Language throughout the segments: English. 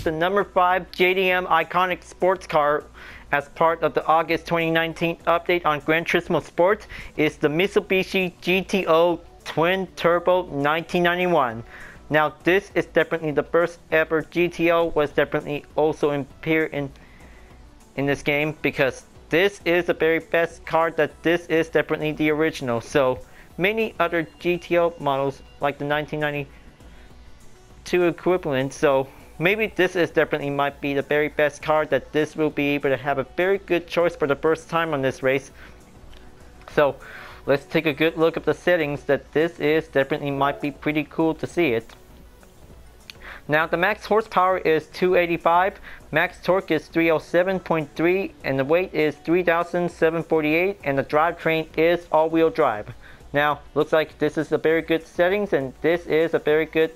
the number 5 JDM iconic sports car as part of the August 2019 update on Gran Turismo Sport is the Mitsubishi GTO Twin Turbo 1991. Now this is definitely the first ever GTO, was definitely also appear in this game, because this is the very best car that this is definitely the original. So many other GTO models like the 1992 equivalent, so maybe this is definitely might be the very best car that this will be able to have a very good choice for the first time on this race. So let's take a good look at the settings that this is definitely might be pretty cool to see it. Now the max horsepower is 285, max torque is 307.3, and the weight is 3,748, and the drivetrain is all-wheel drive. Now looks like this is a very good settings, and this is a very good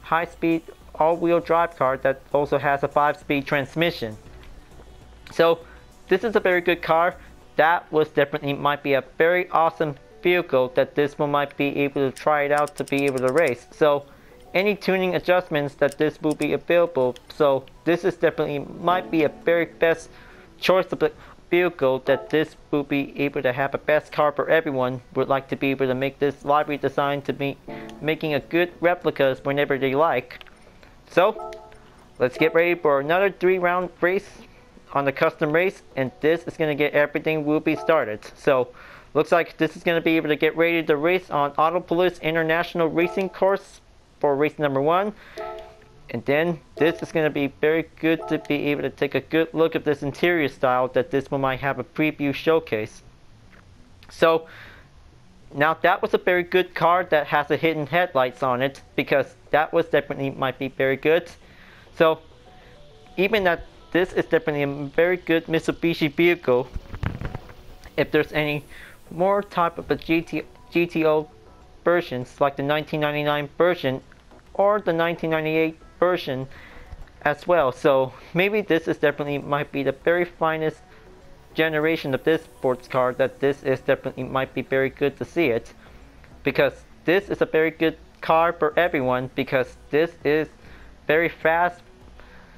high-speed all-wheel drive car that also has a 5-speed transmission. So this is a very good car. That was definitely might be a very awesome vehicle that this one might be able to try it out to be able to race. So any tuning adjustments that this will be available, so this is definitely might be a very best choice of the vehicle that this will be able to have a best car for everyone would like to be able to make this livery design to be making a good replicas whenever they like. So let's get ready for another 3-round race on the custom race, and this is going to get everything will be started. So looks like this is going to be able to get ready to race on Autopolis International Racing Course for race number 1, and then this is going to be very good to be able to take a good look at this interior style that this one might have a preview showcase. So now that was a very good car that has a hidden headlights on it, because that was definitely might be very good. So even that this is definitely a very good Mitsubishi vehicle, if there's any more type of a GTO versions like the 1999 version or the 1998 version as well. So maybe this is definitely might be the very finest generation of this sports car that this is definitely might be very good to see it, because this is a very good car for everyone, because this is very fast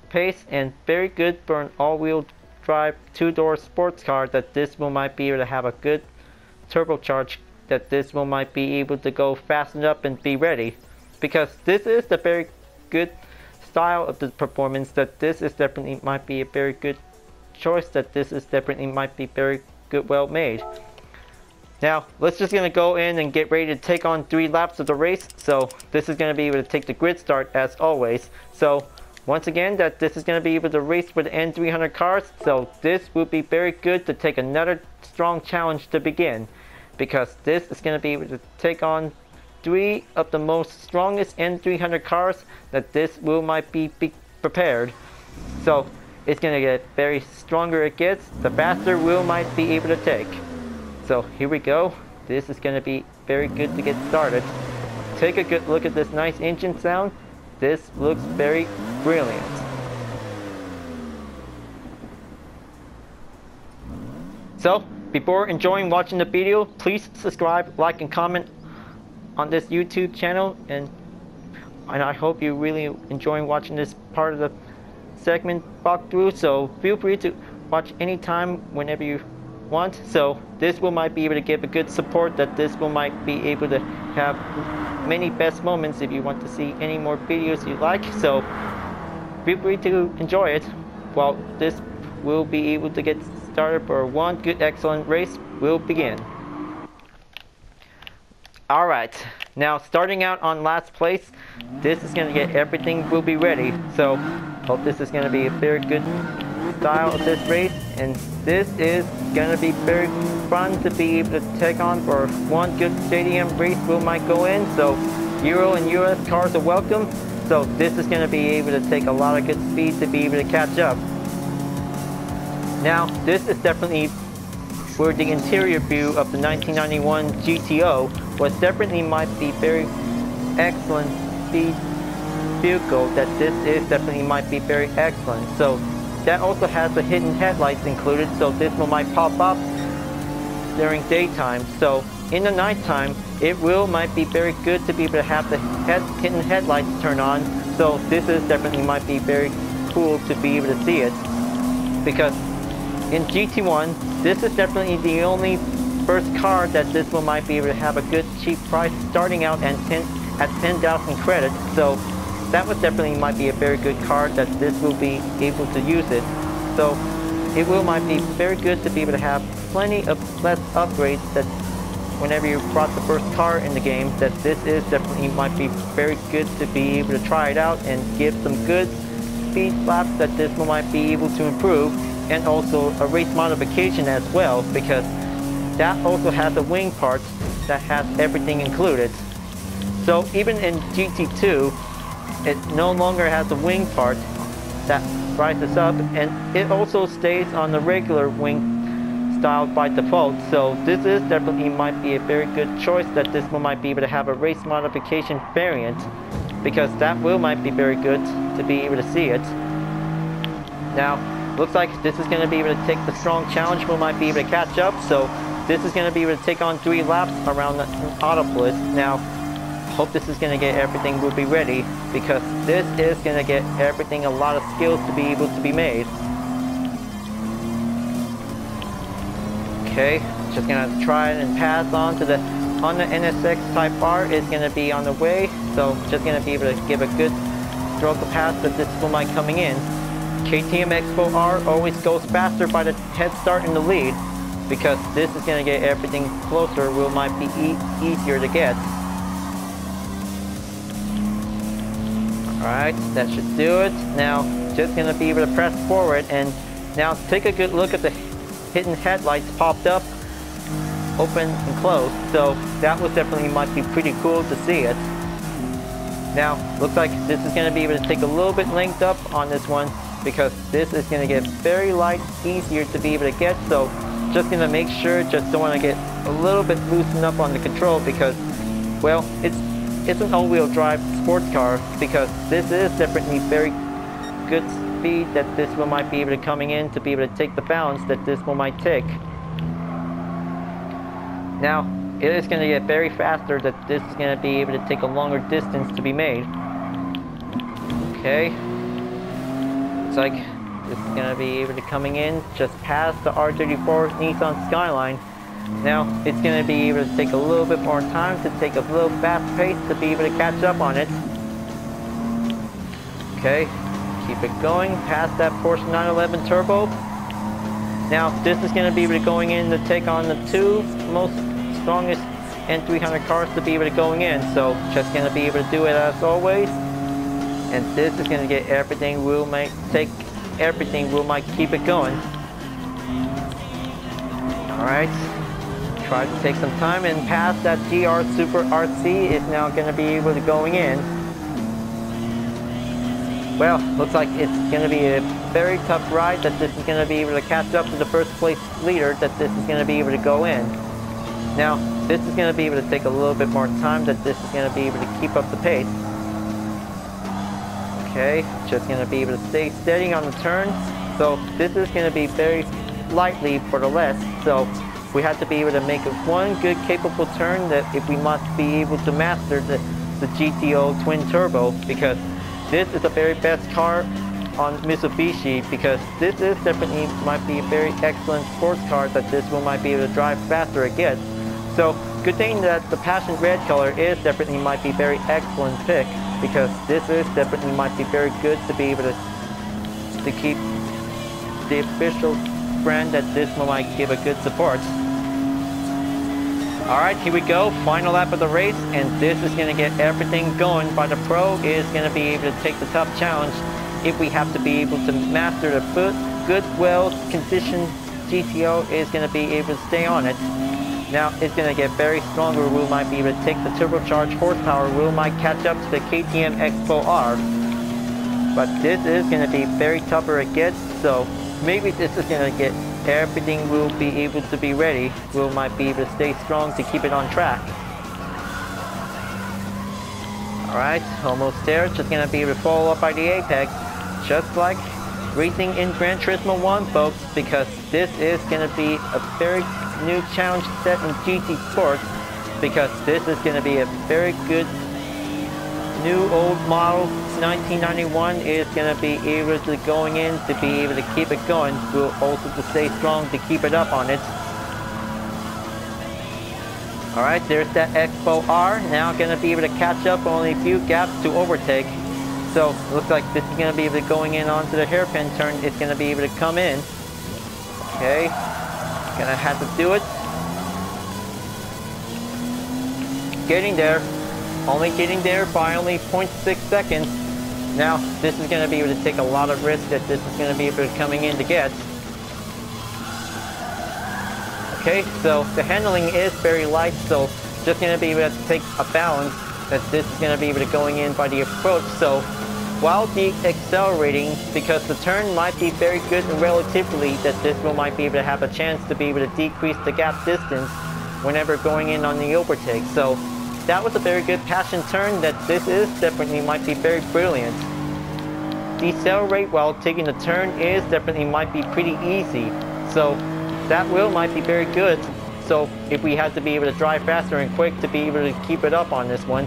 paced and very good for an all-wheel drive 2-door sports car that this will might be able to have a good turbocharge that this one might be able to go fasten up and be ready, because this is the very good style of the performance that this is definitely might be a very good choice that this is definitely might be very good, well made. Now let's just gonna go in and get ready to take on 3 laps of the race. So this is gonna be able to take the grid start as always. So once again that this is gonna be able to race for the N300 cars, so this will be very good to take another strong challenge to begin, because this is going to be able to take on 3 of the most strongest N300 cars that this will might be prepared. So it's going to get very stronger it gets, the faster will might be able to take. So here we go. This is going to be very good to get started. Take a good look at this nice engine sound. This looks very brilliant. So before enjoying watching the video, please subscribe, like, and comment on this YouTube channel, and I hope you really enjoying watching this part of the segment walkthrough. So feel free to watch anytime whenever you want. So this will might be able to give a good support that this will might be able to have many best moments if you want to see any more videos you like. So feel free to enjoy it while this will be able to get started for one good excellent race will begin. Alright, now starting out on last place, this is going to get everything will be ready. So hope this is going to be a very good style of this race, and this is going to be very fun to be able to take on for one good JDM race will might go in. So Euro and US cars are welcome. So this is going to be able to take a lot of good speed to be able to catch up. Now this is definitely where the interior view of the 1991 GTO was definitely might be very excellent speed vehicle that this is definitely might be very excellent. So that also has the hidden headlights included, so this one might pop up during daytime. So in the nighttime, it will might be very good to be able to have the hidden headlights turn on, So this is definitely might be very cool to be able to see it, because in GT1, this is definitely the only first car that this one might be able to have a good cheap price starting out at 10,000 credits. So that was definitely might be a very good car that this will be able to use it. So it will might be very good to be able to have plenty of less upgrades that whenever you brought the first car in the game, that this is definitely might be very good to be able to try it out and give some good speed laps that this one might be able to improve, and also a race modification as well, because that also has a wing part that has everything included. So even in GT2, it no longer has a wing part that rises up, and it also stays on the regular wing style by default. So this is definitely might be a very good choice that this one might be able to have a race modification variant, because that will might be very good to be able to see it. Now looks like this is going to be able to take the strong challenge, will might be able to catch up. So this is going to be able to take on 3 laps around the Autopolis. Now hope this is going to get everything will be ready, because this is going to get everything a lot of skills to be able to be made. Okay, just going to try and pass on to the Honda NSX Type R is going to be on the way. So just going to be able to give a good stroke of pass that this one might coming in. KTM Expo R always goes faster by the head start in the lead, because this is going to get everything closer, will might be easier to get. Alright, that should do it. Now just going to be able to press forward, and now take a good look at the hidden headlights popped up, open and closed. So that was definitely might be pretty cool to see it. Now looks like this is going to be able to take a little bit linked up on this one, because this is going to get very light, easier to be able to get. So just going to make sure, just don't want to get a little bit loosened up on the control, because well, it's an all-wheel drive sports car, because this is definitely very good speed that this one might be able to coming in to be able to take the balance that this one might take. Now it is going to get very faster, that this is going to be able to take a longer distance to be made. Okay, it's like this is going to be able to coming in just past the R34 Nissan Skyline. Now it's going to be able to take a little bit more time to take a little fast pace to be able to catch up on it. Okay, keep it going past that Porsche 911 Turbo. Now this is going to be able to going in to take on the 2 most strongest N300 cars to be able to going in. So just going to be able to do it as always, and this is going to get everything, will might take everything, will might keep it going. Alright, try to take some time and pass that GR Super RC is now going to be able to going in. Well, looks like it's going to be a very tough ride that this is going to be able to catch up to the first place leader, that this is going to be able to go in. Now this is going to be able to take a little bit more time, that this is going to be able to keep up the pace. Okay, just going to be able to stay steady on the turn. So this is going to be very lightly for the less. So we have to be able to make one good capable turn, that if we must be able to master the GTO twin turbo, because this is the very best car on Mitsubishi, because this is definitely might be a very excellent sports car that this one might be able to drive faster it gets. So good thing that the passion red color is definitely might be very excellent pick, because this is definitely might be very good to be able to keep the official brand that this one might give a good support. Alright, here we go, final lap of the race, and this is going to get everything going by the pro. Is going to be able to take the tough challenge if we have to be able to master the good, well-conditioned GTO is going to be able to stay on it. Now it's going to get very stronger, we might be able to take the turbocharged horsepower, we might catch up to the KTM Expo R. But this is going to be very tougher it gets, so maybe this is going to get everything will be able to be ready. We might be able to stay strong to keep it on track. Alright, almost there. Just going to be able to follow up by the apex. Just like racing in Gran Turismo 1, folks, because this is going to be a very new challenge set in GT Sports, because this is going to be a very good new old model 1991 is going to be able to going in to be able to keep it going. Will also to stay strong to keep it up on it. Alright, there's that Expo R. Now going to be able to catch up, only a few gaps to overtake. So looks like this is going to be able to going in onto the hairpin turn. It's going to be able to come in. Okay, gonna have to do it. Getting there. Only getting there by only 0.6 seconds. Now, this is going to be able to take a lot of risk that this is going to be able to coming in to get. Okay, so the handling is very light, so just going to be able to take a balance that this is going to be able to going in by the approach. So while accelerating, because the turn might be very good and relatively that this will might be able to have a chance to be able to decrease the gap distance whenever going in on the overtake. So that was a very good passion turn that this is definitely might be very brilliant. Decelerate while taking the turn is definitely might be pretty easy. So that will might be very good. So if we had to be able to drive faster and quick to be able to keep it up on this one.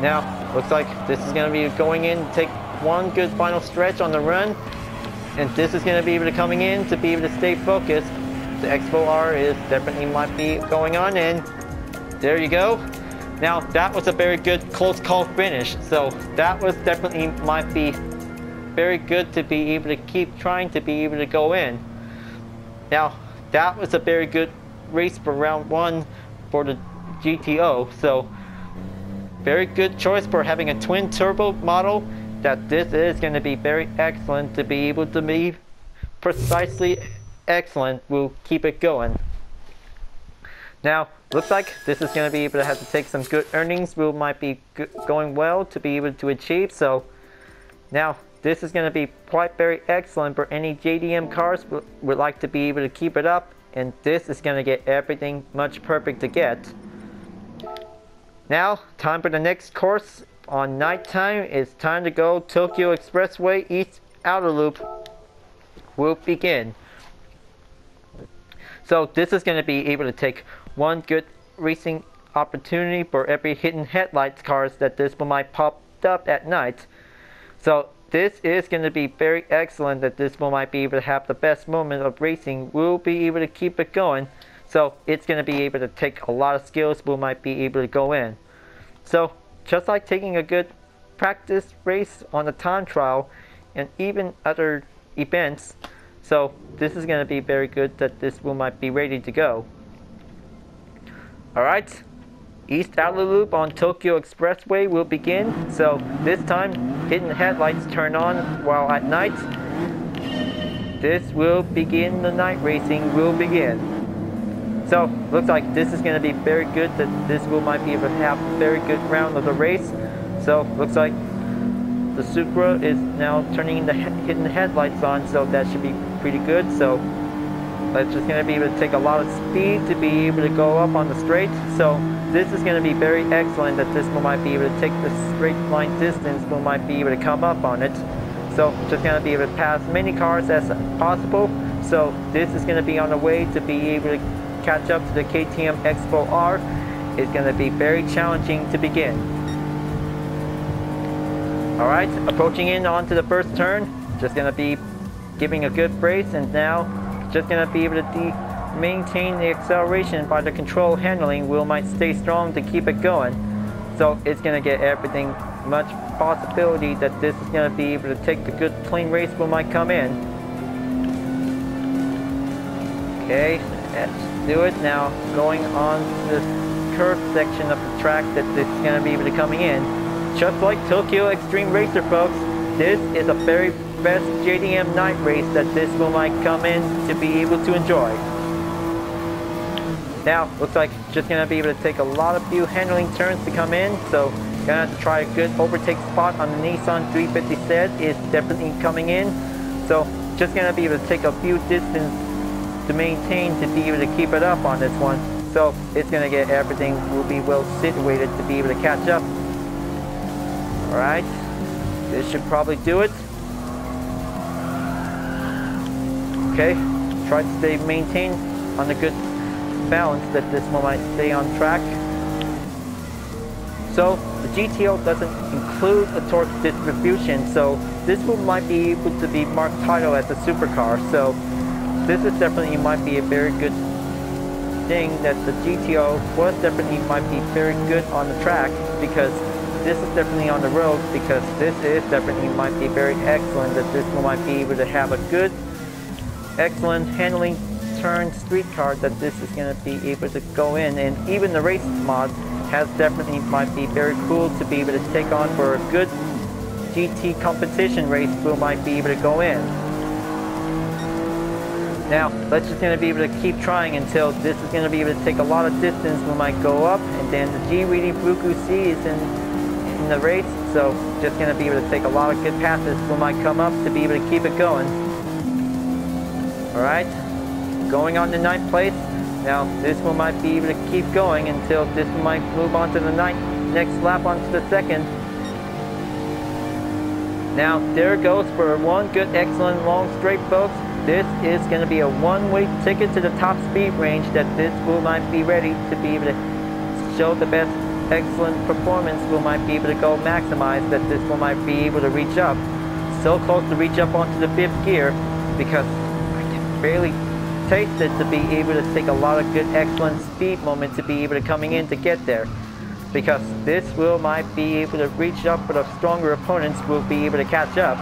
Now, looks like this is going to be going in, take one good final stretch on the run. And this is going to be able to coming in to be able to stay focused. The Expo R is definitely might be going on in. There you go. Now that was a very good close call finish. So that was definitely might be very good to be able to keep trying to be able to go in. Now that was a very good race for round one for the GTO. So very good choice for having a twin turbo model. That this is going to be very excellent to be able to be precisely excellent. We'll keep it going. Now, looks like this is going to be able to have to take some good earnings. We might be going well to be able to achieve. So, now this is going to be quite very excellent for any JDM cars would like to be able to keep it up. And this is going to get everything much perfect to get. Now, time for the next course on nighttime. It's time to go Tokyo Expressway East Outer Loop will begin. So this is going to be able to take one good racing opportunity for every hidden headlights cars that this one might pop up at night. So this is going to be very excellent that this one might be able to have the best moment of racing. We'll be able to keep it going. So it's going to be able to take a lot of skills we might be able to go in. So just like taking a good practice race on the time trial and even other events. So this is going to be very good that this one might be ready to go. Alright, East Outer Loop on Tokyo Expressway will begin. So this time, hidden headlights turn on while at night. This will begin, the night racing will begin. So looks like this is going to be very good that this will might be able to have a very good round of the race. So looks like the Supra is now turning the hidden headlights on, so that should be pretty good. So it's just going to be able to take a lot of speed to be able to go up on the straight. So this is going to be very excellent that this one might be able to take the straight line distance, we might be able to come up on it. So just going to be able to pass many cars as possible. So this is going to be on the way to be able to catch up to the KTM Expo R. It's going to be very challenging to begin. Alright, approaching in onto the first turn. Just going to be giving a good brace, and now just going to be able to maintain the acceleration by the control handling. We might stay strong to keep it going. So it's going to get everything much possibility that this is going to be able to take the good clean race we might come in. Okay, let's do it now. Going on this curved section of the track that this is going to be able to coming in. Just like Tokyo Extreme Racer, folks, this is a very best JDM night race that this will might come in to be able to enjoy. Now, looks like just going to be able to take a lot of few handling turns to come in, so going to have to try a good overtake spot on the Nissan 350 set is definitely coming in. So just going to be able to take a few distance to maintain to be able to keep it up on this one. So it's going to get everything will be well situated to be able to catch up. Alright, this should probably do it. Okay, try to stay maintained on a good balance that this one might stay on track. So the GTO doesn't include a torque distribution, so this one might be able to be marked title as a supercar. So this is definitely might be a very good thing that the GTO was definitely might be very good on the track, because this is definitely on the road, because this is definitely might be very excellent, that this one might be able to have a good, excellent handling turn street car, that this is going to be able to go in. And even the race mod has definitely might be very cool to be able to take on for a good GT competition race. We might be able to go in. Now let's just going to be able to keep trying until this is going to be able to take a lot of distance. We might go up, and then the Headlight-Blue-GT is in the race, so just going to be able to take a lot of good passes. We might come up to be able to keep it going. Alright, going on to 9th place. Now this one might be able to keep going until this one might move on to the next lap onto the 2nd. Now there it goes for one good excellent long straight, folks. This is going to be a one-way ticket to the top speed range, that this will might be ready to be able to show the best excellent performance. Will might be able to go maximize, that this will might be able to reach up. So close to reach up onto the 5th gear, because I can barely taste it to be able to take a lot of good excellent speed moment to be able to coming in to get there, because this will might be able to reach up, but the stronger opponents will be able to catch up.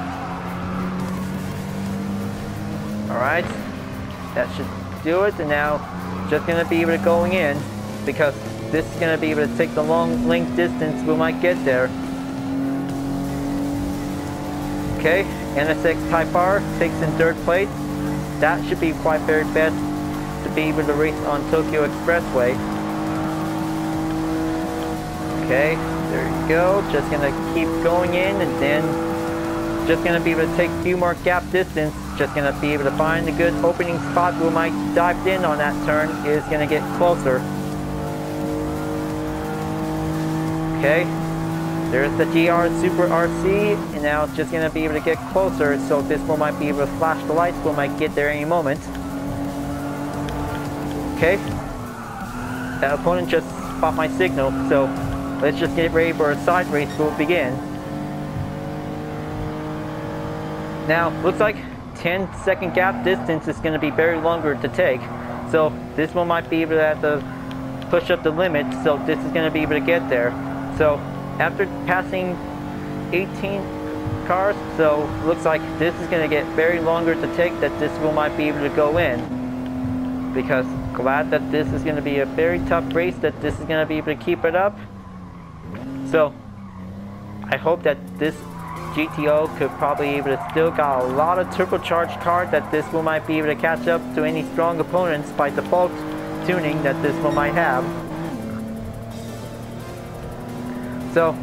Alright, that should do it. And now just going to be able to going in, because this is going to be able to take the long length distance. We might get there. Okay, NSX Type R takes in 3rd place. That should be quite very best to be able to race on Tokyo Expressway. Okay, there you go. Just going to keep going in, and then just going to be able to take a few more gap distance. Just going to be able to find a good opening spot. We might dive in on that turn. Is going to get closer. Okay, there's the GR Super RC, and now it's just going to be able to get closer. So this one might be able to flash the lights. We might get there any moment. Okay, that opponent just spot my signal. So let's just get ready for a side race. Will begin. Now looks like 10-second gap distance is going to be very longer to take, so this one might be able to have to push up the limit. So this is going to be able to get there. So after passing 18 cars, so looks like this is going to get very longer to take, that this one might be able to go in, because glad that this is going to be a very tough race, that this is going to be able to keep it up. So I hope that this GTO could probably able to still got a lot of turbocharged car, that this one might be able to catch up to any strong opponents by default tuning that this one might have. So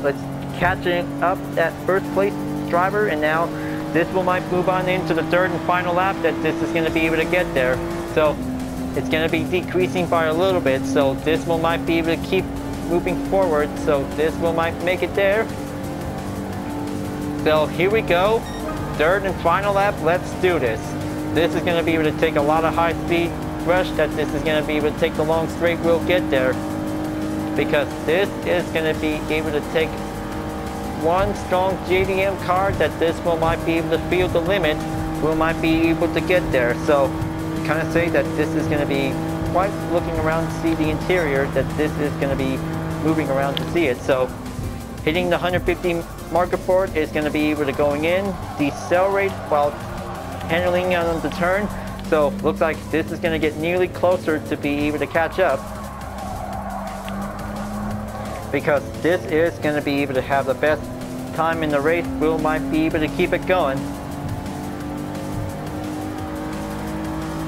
let's catching up that 1st place driver, and now this one might move on into the 3rd and final lap, that this is going to be able to get there. So it's going to be decreasing by a little bit, so this one might be able to keep moving forward. So this one might make it there. So here we go, 3rd and final lap. Let's do this. This is going to be able to take a lot of high speed rush, that this is going to be able to take the long straight. We'll get there, because this is going to be able to take one strong JDM car, that this one might be able to feel the limit. We might be able to get there. So kind of say that this is going to be quite looking around to see the interior, that this is going to be moving around to see it. So hitting the 150 marker board is going to be able to going in, decelerate while handling on the turn. So looks like this is going to get nearly closer to be able to catch up, because this is going to be able to have the best time in the race. We might be able to keep it going.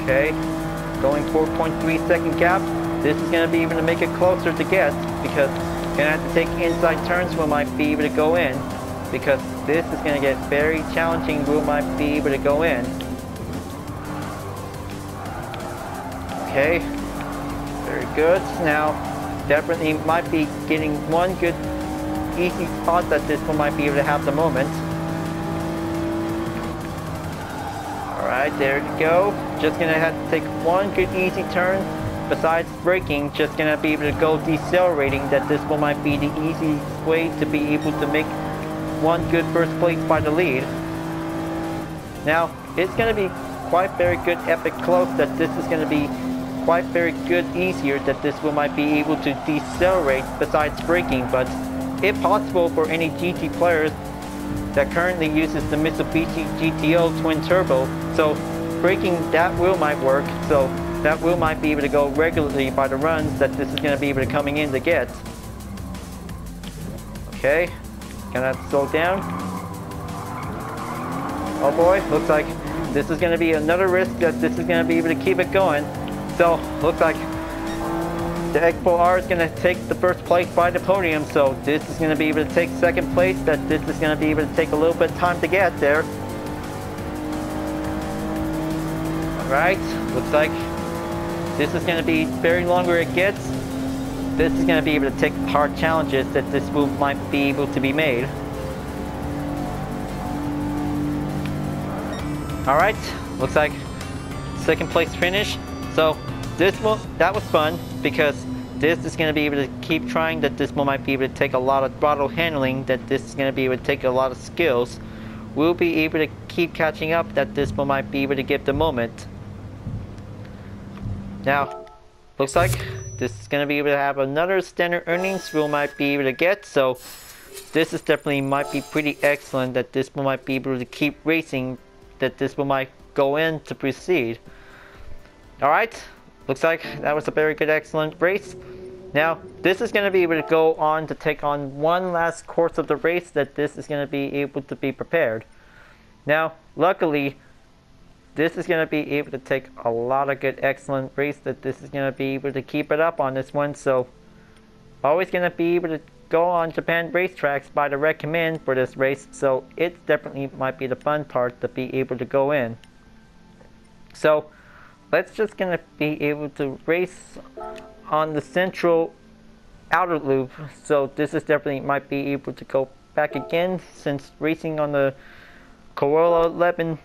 Okay, going 4.3 second gap. This is going to be able to make it closer to get, because going to have to take inside turns. We might be able to go in, because this is going to get very challenging. We might be able to go in. Okay, very good. Now definitely might be getting one good easy spot, that this one might be able to have the moment. Alright, there you go. Just going to have to take one good easy turn besides braking, just gonna be able to go decelerating, that this one might be the easiest way to be able to make one good first place by the lead. Now, it's gonna be quite very good epic close, that this is gonna be quite very good easier, that this one might be able to decelerate besides braking, but if possible for any GT players that currently uses the Mitsubishi GTO twin turbo, so braking that wheel might work, so that wheel might be able to go regularly by the runs that this is going to be able to coming in to get. Okay, gonna slow down. Oh boy, looks like this is going to be another risk, that this is going to be able to keep it going. So looks like the Expo R is going to take the first place by the podium, so this is going to be able to take second place, that this is going to be able to take a little bit of time to get there. Alright, looks like this is going to be very longer it gets. This is going to be able to take hard challenges that this move might be able to be made. Alright, looks like second place finish. So that was fun, because this is going to be able to keep trying, that this one might be able to take a lot of throttle handling, that this is going to be able to take a lot of skills. We'll be able to keep catching up, that this one might be able to get the moment. Now, looks like this is going to be able to have another standard earnings we might be able to get, so this is definitely might be pretty excellent, that this one might be able to keep racing, that this one might go in to proceed. Alright, looks like that was a very good, excellent race. Now, this is going to be able to go on to take on one last course of the race, that this is going to be able to be prepared. Now, luckily, this is going to be able to take a lot of good, excellent race, that this is going to be able to keep it up on this one. So, always going to be able to go on Japan racetracks by the recommend for this race. So, it definitely might be the fun part to be able to go in. So, let's just going to be able to race on the central outer loop. So, this is definitely might be able to go back again, since racing on the Corolla 11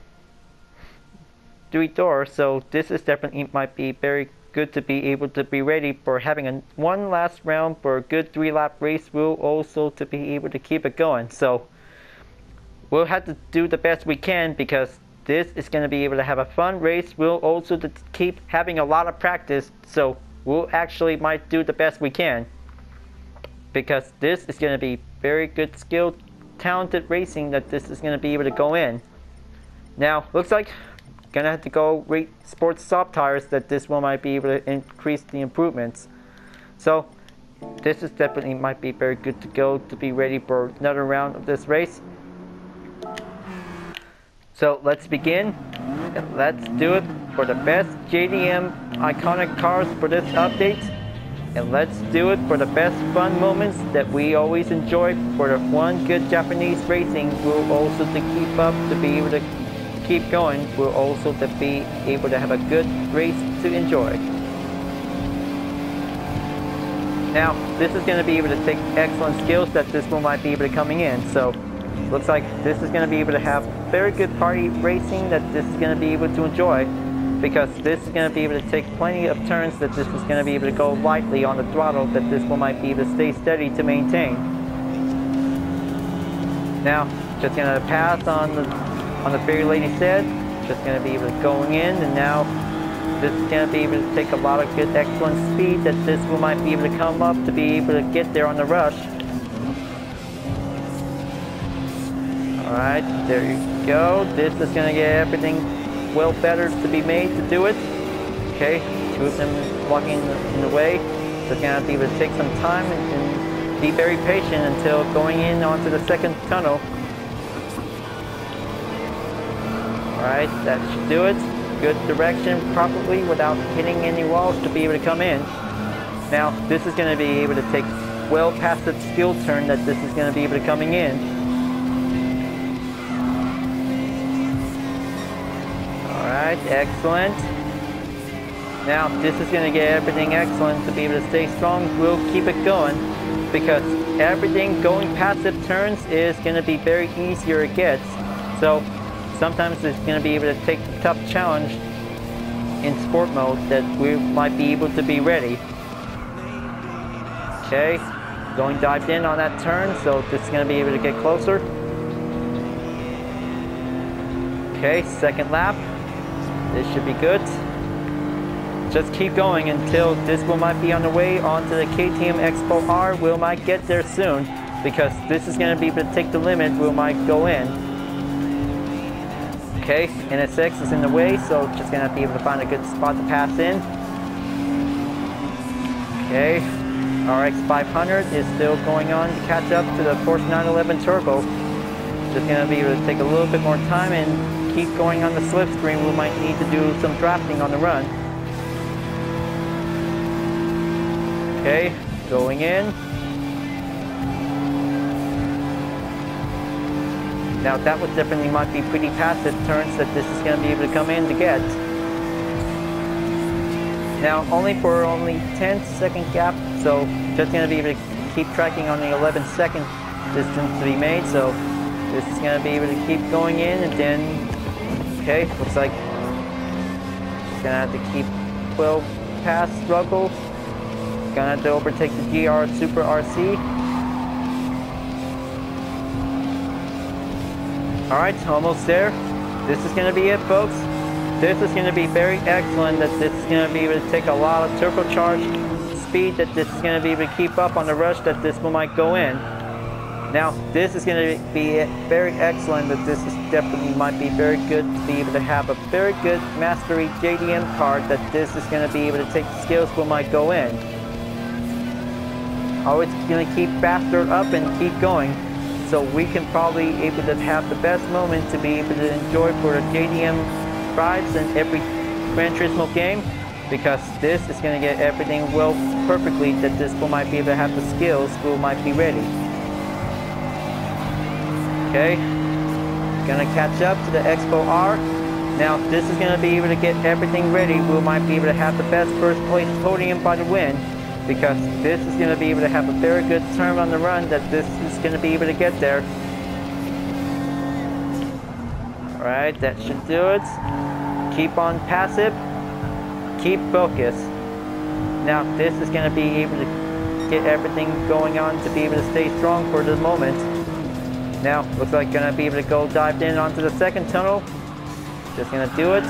3-door, so this is definitely might be very good to be able to be ready for having one last round for a good 3-lap race. We'll also to be able to keep it going, so we'll have to do the best we can, because this is going to be able to have a fun race. We'll also to keep having a lot of practice, so we'll actually might do the best we can, because this is going to be very good, skilled, talented racing, that this is going to be able to go in. Now, looks like gonna have to go rate sports soft tires, that this one might be able to increase the improvements. So this is definitely might be very good to go to be ready for another round of this race. So let's begin, and let's do it for the best JDM iconic cars for this update, and let's do it for the best fun moments that we always enjoy for the one good Japanese racing. We'll also to keep up to be able to keep going. We'll also to be able to have a good race to enjoy. Now, this is going to be able to take excellent skills, that this one might be able to coming in. So, looks like this is going to be able to have very good party racing, that this is going to be able to enjoy, because this is going to be able to take plenty of turns, that this is going to be able to go lightly on the throttle, that this one might be able to stay steady to maintain. Now, just going to pass on the Fairy Lady said, just going to be able to going in, and now this is going to be able to take a lot of good, excellent speed, that this one might be able to come up to be able to get there on the rush. Alright, there you go. This is going to get everything well better to be made to do it. Okay, two of them walking in the way. So it's going to be able to take some time and be very patient until going in onto the second tunnel. Alright, that should do it. Good direction properly without hitting any walls to be able to come in. Now, this is going to be able to take well past the skill turn, that this is going to be able to coming in. Alright, excellent. Now, this is going to get everything excellent to be able to stay strong. We'll keep it going, because everything going past the turns is going to be very easier it gets. So, sometimes it's going to be able to take the tough challenge in sport mode that we might be able to be ready. Okay, going dived in on that turn, so this is going to be able to get closer. Okay, second lap. This should be good. Just keep going until this will might be on the way onto the KTM Expo R. We might get there soon because this is going to be able to take the limit. We might go in. Okay, NSX is in the way, so just going to be able to find a good spot to pass in. Okay, RX 500 is still going on to catch up to the Porsche 911 Turbo. Just going to be able to take a little bit more time and keep going on the slipstream. We might need to do some drafting on the run. Okay, going in. Now that would definitely might be pretty passive turns that this is going to be able to come in to get. Now only 10-second gap, so just going to be able to keep tracking on the 11-second distance to be made. So this is going to be able to keep going in, and then, okay, looks like it's going to have to keep 12 past struggle. Gonna have to overtake the GR Super RC. Alright, almost there. This is gonna be it, folks. This is gonna be very excellent that this is gonna be able to take a lot of turbocharged speed, that this is gonna be able to keep up on the rush that this one might go in. Now, this is gonna be very excellent that this is definitely might be very good to be able to have a very good Mastery JDM card, that this is gonna be able to take the skills we might go in. Always going to keep faster up and keep going, so we can probably able to have the best moment to be able to enjoy for the JDM rides in every Gran Turismo game, because this is going to get everything well perfectly, that this will might be able to have the skills, we might be ready. Okay, gonna catch up to the Expo R. Now this is going to be able to get everything ready. We might be able to have the best first place podium by the win, because this is going to be able to have a very good turn on the run, that this is going to be able to get there. Alright, that should do it. Keep on passive. Keep focused. Now this is going to be able to get everything going on to be able to stay strong for the moment. Now, looks like going to be able to go dived in onto the second tunnel. Just going to do it.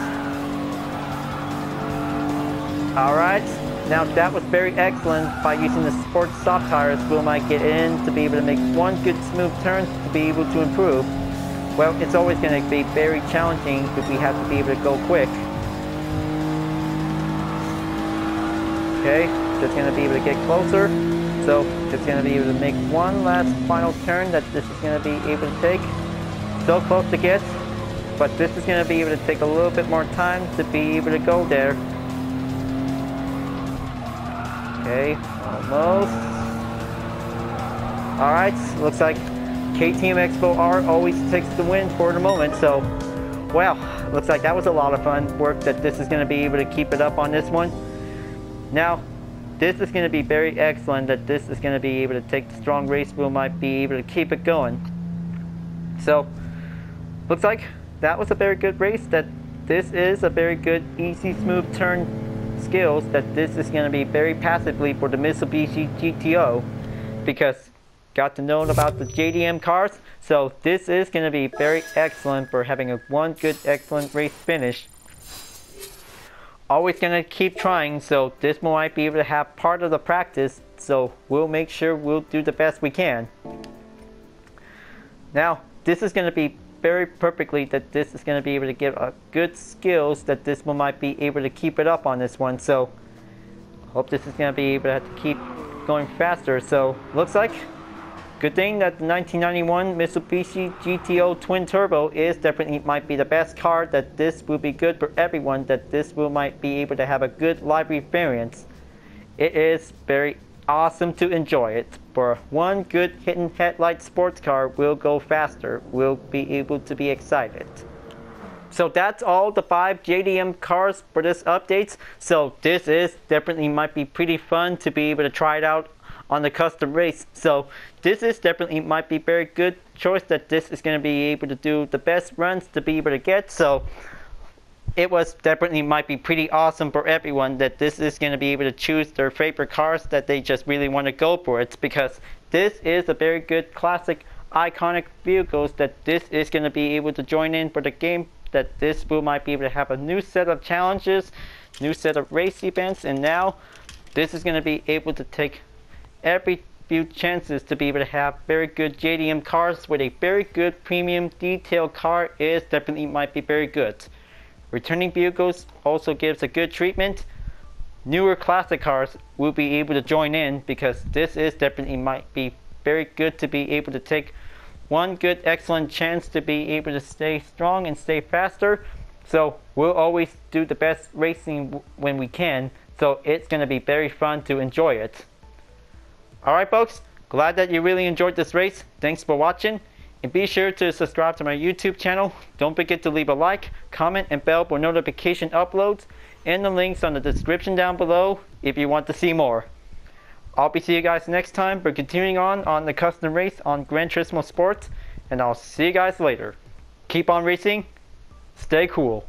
Alright. Now that was very excellent. By using the sports soft tires, we might get in to be able to make one good smooth turn to be able to improve. Well, it's always going to be very challenging if we have to be able to go quick. Okay, just going to be able to get closer. So just going to be able to make one last final turn that this is going to be able to take. So close to get, but this is going to be able to take a little bit more time to be able to go there. Okay, almost. Alright, looks like KTM Expo R always takes the win for the moment, so, well, looks like that was a lot of fun work, that this is going to be able to keep it up on this one. Now, this is going to be very excellent, that this is going to be able to take the strong race wheel, might be able to keep it going. So, looks like that was a very good race, that this is a very good, easy, smooth turn skills, that this is going to be very passively for the Mitsubishi GTO, because got to know about the JDM cars, so this is going to be very excellent for having a one good excellent race finish. Always going to keep trying, so this might be able to have part of the practice, so we'll make sure we'll do the best we can. Now this is going to be very perfectly, that this is going to be able to give a good skills, that this one might be able to keep it up on this one. So hope this is going to be able to have to keep going faster. So looks like good thing that the 1991 Mitsubishi GTO Twin Turbo is definitely might be the best car, that this will be good for everyone, that this will might be able to have a good live experience. It is very awesome to enjoy it. For one good hidden headlight sports car, will go faster, will be able to be excited. So that's all the 5 JDM cars for this update. So this is definitely might be pretty fun to be able to try it out on the custom race. So this is definitely might be very good choice, that this is going to be able to do the best runs to be able to get. So it was definitely might be pretty awesome for everyone that this is going to be able to choose their favorite cars that they just really want to go for. It's because this is a very good classic iconic vehicles that this is going to be able to join in for the game, that this will might be able to have a new set of challenges, new set of race events, and now this is going to be able to take every few chances to be able to have very good JDM cars with a very good premium detailed car is definitely might be very good. Returning vehicles also gives a good treatment. Newer classic cars will be able to join in because this is definitely might be very good to be able to take one good excellent chance to be able to stay strong and stay faster. So we'll always do the best racing when we can, so it's going to be very fun to enjoy it. Alright folks, glad that you really enjoyed this race. Thanks for watching. And be sure to subscribe to my YouTube channel. Don't forget to leave a like, comment, and bell for notification uploads. And the links on the description down below if you want to see more. I'll be seeing you guys next time for continuing on the custom race on Gran Turismo Sports. And I'll see you guys later. Keep on racing. Stay cool.